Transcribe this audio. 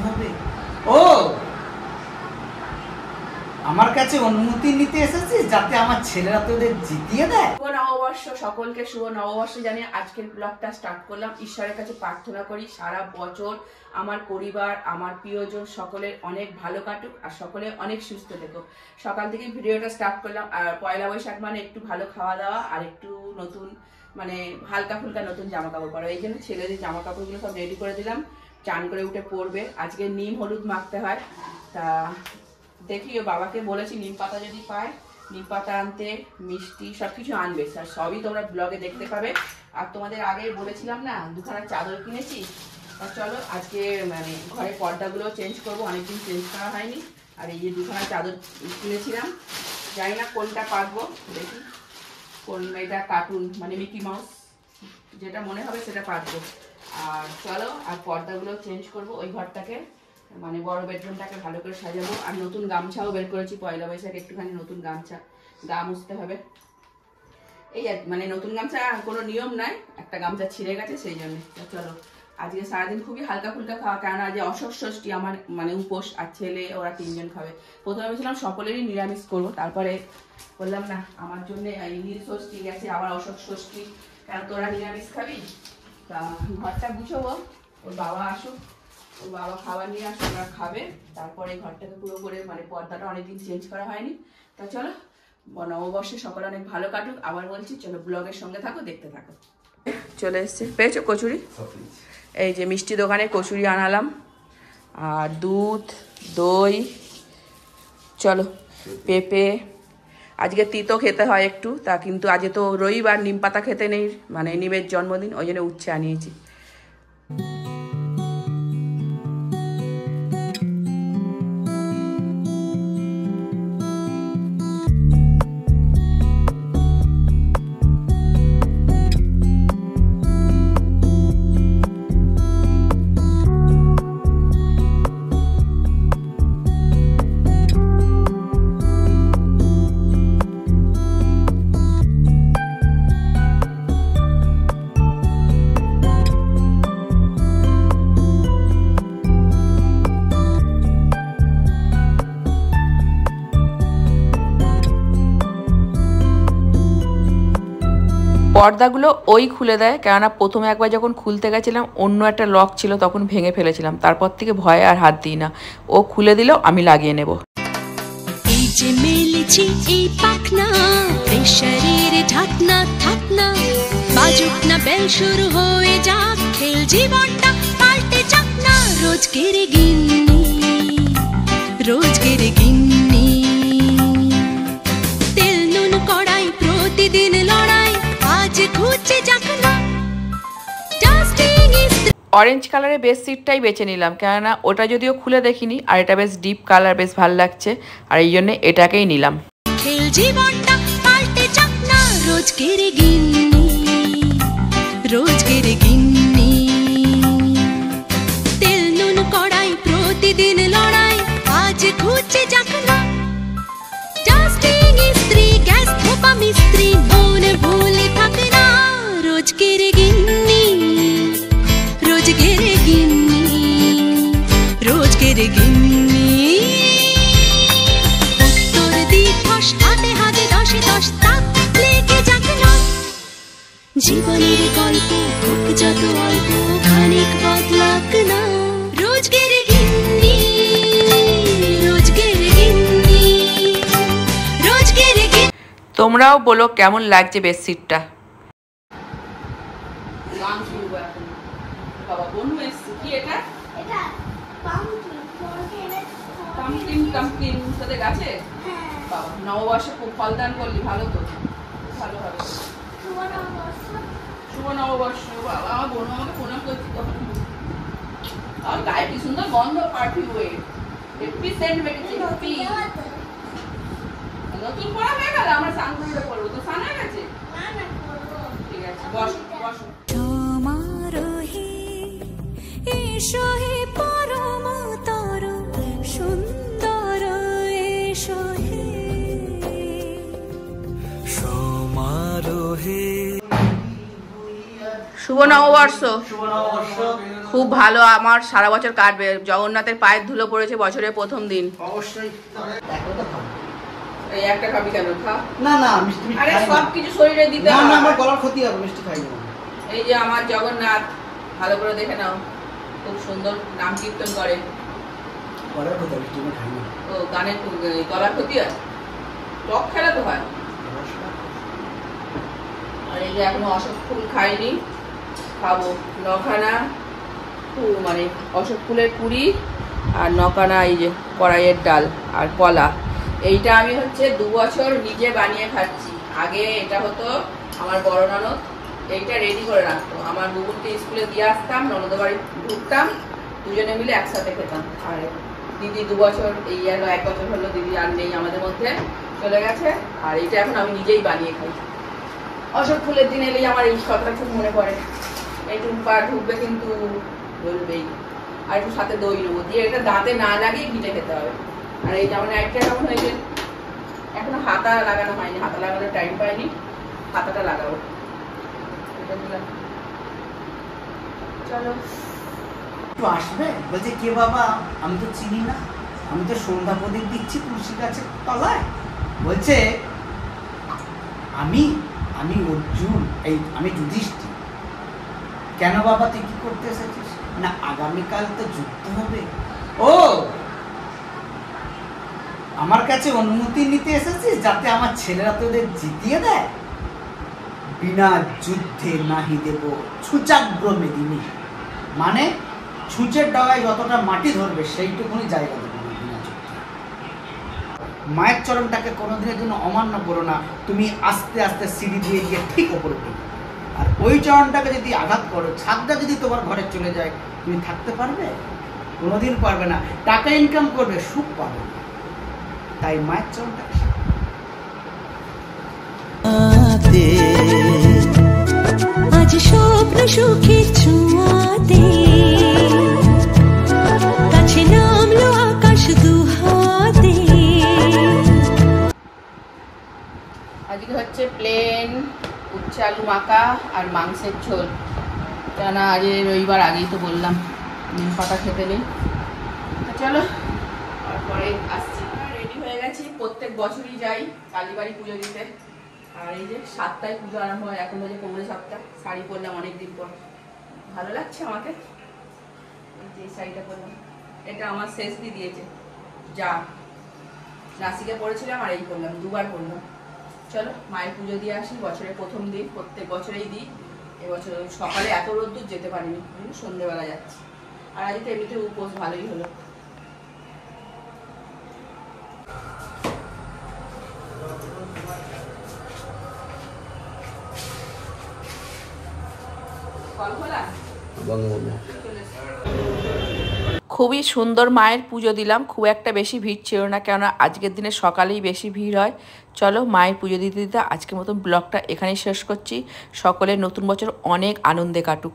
হবে। ও আমার কাছে অনুমতি নিতে এসেছিস যাতে আমার ছেলেরা তোদের জিতিয়ে দেয়। শুভ নববর্ষ, সকলকে শুভ নববর্ষ জানিয়ে আজকের ব্লগটা স্টার্ট করলাম। ঈশ্বরের কাছে প্রার্থনা করি সারা বছর আমার পরিবার, আমার প্রিয়জন সকলের অনেক ভালো কাটুক আর সকলে অনেক সুস্থ থেকো। সকাল থেকে ভিডিওটা স্টার্ট করলাম। আর পয়লা বৈশাখ মানে একটু ভালো খাওয়া দাওয়া আর একটু নতুন মানে হালকা ফুলকা নতুন জামা কাপড় পরা। এই জন্য ছেলেদের জামা কাপড়গুলো সব রেডি করে দিলাম, চান করে উঠে পরবে। আজকে নিম হলুদ মাখতে হয়, তা দেখি ও বাবাকে বলেছি নিম পাতা যদি পায় নিম পাতা আনতে, মিষ্টি সবকিছু আনবে। স্যার সবই তোমরা ব্লগে দেখতে পাবে। আর তোমাদের আগে বলেছিলাম না দুখানা চাদর কিনেছি, আর চলো আজকে মানে ঘরের পর্দাগুলো চেঞ্জ করবো, অনেকদিন চেঞ্জ করা হয়নি। আর এই যে দুখানা চাদর কিনেছিলাম, জানি না কোনটা পারবো, দেখি কোন এটা কার্টুন মানে মিকি মাউস, যেটা মনে হবে সেটা পারবো। আর চলো আর পর্দাগুলো চেঞ্জ করবো, ওই ঘরটাকে মানে বড় বেডরুমটাকে ভালো করে সাজাবো। আর নতুন গামছাও বের করেছি পয়লা বৈশাখ, একটুখানি নতুন গামছা গা মুছতে হবে। এই মানে নতুন গামছা কোনো নিয়ম নাই, একটা গামছা ছিঁড়ে গেছে সেই জন্য। চলো আজকে সারাদিন খুবই হালকা ফুলকা খাওয়া, কারণ আজ অশোক ষষ্ঠী আমার মানে উপোস, আর ছেলে ওরা 3 জন খাবে। প্রথমে ভেবেছিলাম সকলেরই নিরামিষ করবো, তারপরে বললাম না আমার জন্য নীল ষষ্ঠী গেছে আবার অশোক ষষ্ঠী, কারণ তোরা নিরামিষ খাবি। তা ঘরটা গুছাবো, ওর বাবা আসুক, ওর বাবা খাবার নিয়ে আসুক, ওরা খাবে, তারপরে ঘরটাকে পুরো করে মানে পর্দাটা অনেকদিন চেঞ্জ করা হয়নি। তা চলো নববর্ষে সকলে অনেক ভালো কাটুক। আবার বলছি চলো ব্লগের সঙ্গে থাকো, দেখতে থাকো। চলে এসছে, পেয়েছো কচুরি? এই যে মিষ্টি দোকানে কচুরি আনালাম, আর দুধ, দই, চলো পেঁপে। আজকে তিতো খেতে হয় একটু, তা কিন্তু আজকে তো রবিবার, নিম পাতা খেতে নেই, মানে নিমের জন্মদিন, ওই জন্য উচ্ছে আনিয়েছি। পর্দাগুলো ওই খুলে দেয়, কেননা প্রথমে একবার যখন খুলতে গেছিলাম অন্য একটা লক ছিল, তখন ভেঙে ফেলেছিলাম, তারপর থেকে ভয়ে আর হাত দিই না। ও খুলে দিলেও আমি লাগিয়ে নেব। এই যে মেলেছি এই পাখনা, প্রেশারের ঢাকনা থাকনা, বাজুক না বেল শুরু হয়ে যাক, খেল জীবনটা পাল্টে যাক না। রোজকের গিন্নি, রোজকের গিন্নি, তেল নুন কড়াই প্রতিদিন লড়াই, আজ খুঁজে যাক না। অরেঞ্জ কালারের বেডশিটটাই বেছে নিলাম, কেননা ওটা যদিও খুলে দেখিনি, আর এটা বেশ ডিপ কালার, বেশ ভালো লাগছে, আর এই জন্য এটাকেই নিলাম। খেল জীবনটা পাল্টে যাক না। রোজকের গিন্নি, রোজকের গিন্নি, তেল নুন কড়াই প্রতিদিন লড়াই, আজ খুঁজে যাক না। ডাস্টিং ইস্ত্রি, গ্যাস ধোপা মিস্ত্রি, মন ভুলে থাকে না। রোজকের গিন্নি, রোজকের গিন্নি, রোজকের গিন্নি। উত্তর দিবস হাতে হাতে 10 10 তাক লেগে যাক না। জীবনের গল্প হোক যত অল্প, খানিক বদলাক না। রোজকের গিন্নি, রোজকের গিন্নি, রোজকের গিন্নি। তোমরাও বলো কেমন লাগছে বেডশিটটা। বাবা বনু এসছে, কি এটা? এটা পাম্পকিন, পাম্পকিন, পাম্পকিন সাথে গাছে। বাবা নববর্ষে খুব ফলদান করলি, ভালো তো, ভালো হবে। শুভ নববর্ষ। বাবা আমার বোন আমাকে প্রণাম করছি তখন। আর গায়ে কি সুন্দর গন্ধ, পারফিউমের হেপি সেন্ট বেরিয়েছে। হেপি নতুন পড়া হয়ে গেল, আমরা স্নান করে পড়বো। তো স্নান হয়ে গেছে? ঠিক আছে, বসো বসো। তোমার হে এসো হে পরম তর সুন্দর, এসো হে সমারোহে। শুভ নববর্ষ। শুভ নববর্ষ। খুব ভালো, আমার সারা বছর কাটবে। জগন্নাথের পায়ের ধুলো পড়েছে বছরের প্রথম দিন। অবশ্যই একটা তো খাবো। এই একটা খাবি কেন? খা। না না মিষ্টি আরে খাই না। সব কিছু শরীরে দিতে না না হয়। আমার গলার ক্ষতি হবে, মিষ্টি খাই না। এই যে আমার জগন্নাথ, ভালো করে দেখে নাও, খুব সুন্দর নাম কীর্তন করে। গলার ক্ষতি হবে, মিষ্টি আমি খাই না। ও গানের গলার ক্ষতি হয়, টক খেলা তো হয়। আর এই যে এখনো অশোক ফুল খাইনি, খাবো। নখানা মানে অশোক ফুলের পুরি আর নখানা এই যে কড়াইয়ের ডাল আর কলা। এইটা আমি হচ্ছে 2 বছর নিজে বানিয়ে খাচ্ছি। আগে এটা হতো আমার বড় ননদ এইটা রেডি করে রাখতো, আমার বুবুরকে স্কুলে দিয়ে আসতাম, ননদ বাড়ি ঢুকতাম, দুজনে মিলে একসাথে খেতাম। আর দিদি 2 বছর, এই হলো 1 বছর হলো দিদি আর নেই আমাদের মধ্যে, চলে গেছে। আর এইটা এখন আমি নিজেই বানিয়ে খাই। অশোক ফুলের দিন এলেই আমার এই কথাটা খুব মনে পড়ে। এই টুম্পা ঢুকবে কিন্তু বলবেই। আর একটু সাথে দই নেবো, দিয়ে এটা দাঁতে না লাগিয়ে ঘিটে খেতে হবে। আর এই যেমন একটা কেমন হয়েছে, এখনো হাতা লাগানো হয়নি, হাতা লাগানোর টাইম পাইনি, হাতাটা লাগাবো। এটা দিলাম। চলো একটু আসবে, বলছে কে বাবা, আমি তো চিনি না, আমি তো সন্ধ্যা প্রদীপ দিচ্ছি তুলসী গাছের তলায়। বলছে আমি আমি অর্জুন, আমি যুধিষ্ঠির। কেন বাবা তুই কি করতে এসেছিস? না আগামীকাল তো যুদ্ধ হবে। ও আমার কাছে অনুমতি নিতে এসেছিস যাতে আমার ছেলেরা তোদের জিতিয়ে দেয়? বিনা যুদ্ধে নাহি দেব ছুচাগ্র মেদিনী, মানে ছুঁচের ডগায় যতটা মাটি ধরবে সেইটুকুনি জায়গা দেবে না বিনা যুদ্ধে। মায়ের চরণটাকে কোনোদিনের জন্য অমান্য করো না, তুমি আস্তে আস্তে সিঁড়ি দিয়ে গিয়ে ঠিক ওপরে উঠবে। আর ওই চরণটাকে যদি আঘাত করো, ছাদটা যদি তোমার ঘরে চলে যায়, তুমি থাকতে পারবে? কোনোদিন পারবে না। টাকা ইনকাম করবে, সুখ পাবে না। তাই মায়ের চরণটাকে আজ স্বপ্ন সুখে ছোঁয়াতে কাছে নামলো আকাশ দুহাতে। আজকে হচ্ছে প্লেন উচ্ছে আলু মাখা আর মাংসের ঝোল। কেন আজ রবিবার, আগেই তো বললাম নিম পাতা খেতে নেই। চলো তারপরে আসছি। রেডি হয়ে গেছি, প্রত্যেক বছরই যাই কালীবাড়ি পুজো দিতে। আর এই যে 7টায় পুজো আরম্ভ হয়, এখন বাজে 6:45। শাড়ি পরলাম অনেকদিন পর, ভালো লাগছে আমাকে। এই যে শাড়িটা পরলাম, এটা আমার শেষ দিয়ে দিয়েছে যা, নাসিকে পরেছিলাম আর এই করলাম, 2বার করলাম। চলো মায়ের পুজো দিয়ে আসি, বছরের প্রথম দিন, প্রত্যেক বছরেই দিই। এবছর সকালে এত রোদ্দুর যেতে পারিনি, সন্ধ্যেবেলা যাচ্ছি। আর আজ তো এমনিতে উপোস, ভালোই হলো। খুবই সুন্দর মায়ের পুজো দিলাম, খুব একটা বেশি ভিড় ছিল না, কেননা আজকের দিনে সকালেই বেশি ভিড় হয়। চলো মায়ের পুজো দিতে দিতে আজকের মতন ব্লগটা এখানেই শেষ করছি। সকলের নতুন বছর অনেক আনন্দে কাটুক।